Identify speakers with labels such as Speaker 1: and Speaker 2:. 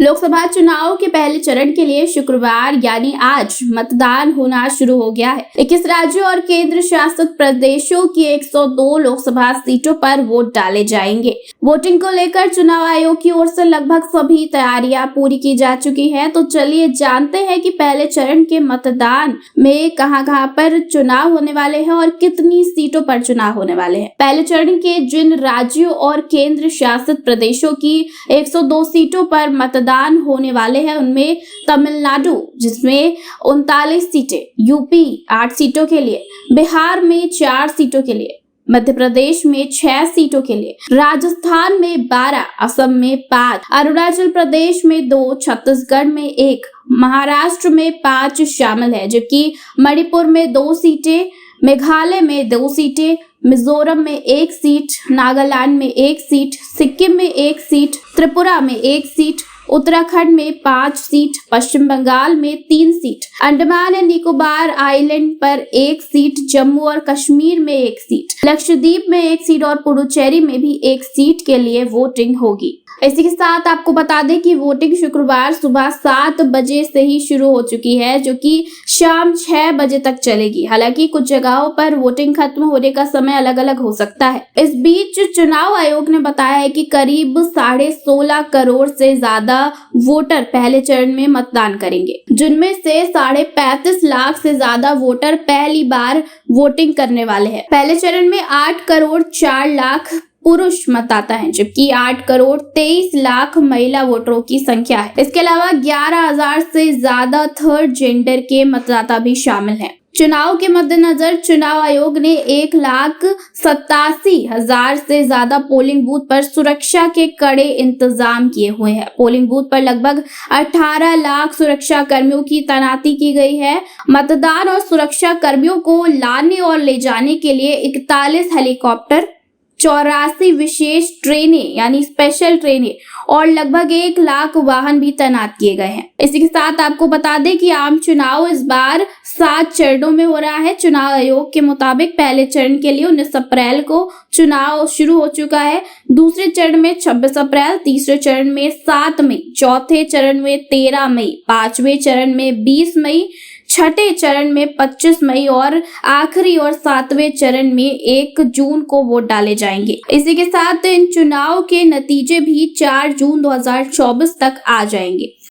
Speaker 1: लोकसभा चुनाव के पहले चरण के लिए शुक्रवार यानी आज मतदान होना शुरू हो गया है। 21 राज्यों और केंद्र शासित प्रदेशों की 102 लोकसभा सीटों पर वोट डाले जाएंगे। वोटिंग को लेकर चुनाव आयोग की ओर से लगभग सभी तैयारियां पूरी की जा चुकी है। तो चलिए जानते हैं कि पहले चरण के मतदान में कहां-कहां पर चुनाव होने वाले हैं और कितनी सीटों पर चुनाव होने वाले हैं। पहले चरण के जिन राज्यों और केंद्र शासित प्रदेशों की 102 सीटों पर मतदान होने वाले हैं उनमें तमिलनाडु जिसमें 39 सीटें, यूपी 8 सीटों के लिए, बिहार में 4 सीटों के लिए, मध्य प्रदेश में 6 सीटों के लिए, राजस्थान में 12, असम में 5, अरुणाचल प्रदेश में 2, छत्तीसगढ़ में 1, महाराष्ट्र में 5 शामिल है, जबकि मणिपुर में 2 सीटें, मेघालय में 2 सीटें, मिजोरम में 1 सीट, नागालैंड में 1 सीट, सिक्किम में 1 सीट, त्रिपुरा में 1 सीट, उत्तराखंड में 5 सीट, पश्चिम बंगाल में 3 seat, Andaman and Nicobar island पर 1 सीट, जम्मू और कश्मीर में 1 सीट, लक्षद्वीप में 1 सीट और पुडुचेरी में भी 1 सीट के लिए वोटिंग होगी। इसी के साथ आपको बता दें कि वोटिंग शुक्रवार सुबह 7 बजे से ही शुरू हो चुकी है, जो कि शाम 6 बजे तक चलेगी। हालांकि कुछ जगहों पर वोटिंग खत्म होने का समय अलग अलग हो सकता है। इस बीच चुनाव आयोग ने बताया है कि करीब 16.5 करोड़ से ज्यादा वोटर पहले चरण में मतदान करेंगे, जिनमें से 35.5 लाख से ज्यादा वोटर पहली बार वोटिंग करने वाले हैं। पहले चरण में 8 करोड़ 4 लाख पुरुष मतदाता हैं, जबकि 8 करोड़ 23 लाख महिला वोटरों की संख्या है। इसके अलावा 11,000 से ज्यादा थर्ड जेंडर के मतदाता भी शामिल हैं। चुनाव के मद्देनजर चुनाव आयोग ने 1,87,000 से ज्यादा पोलिंग बूथ पर सुरक्षा के कड़े इंतजाम किए हुए हैं। पोलिंग बूथ पर लगभग 18 लाख सुरक्षा कर्मियों की तैनाती की गई है। मतदान और सुरक्षा कर्मियों को लाने और ले जाने के लिए 41 हेलीकॉप्टर, 84 विशेष ट्रेनें यानी स्पेशल ट्रेनें और लगभग 1 लाख वाहन भी तैनात किए गए हैं। इसी के साथ आपको बता दें कि आम चुनाव इस बार 7 चरणों में हो रहा है। चुनाव आयोग के मुताबिक पहले चरण के लिए 19 अप्रैल को चुनाव शुरू हो चुका है, दूसरे चरण में 26 अप्रैल, तीसरे चरण में 7 मई, चौथे चरण में 13 मई, पांचवें चरण में 20 मई, छठे चरण में 25 मई और आखिरी और 7वें चरण में 1 जून को वोट डाले जाएंगे। इसी के साथ इन चुनाव के नतीजे भी 4 जून 2024 तक आ जाएंगे।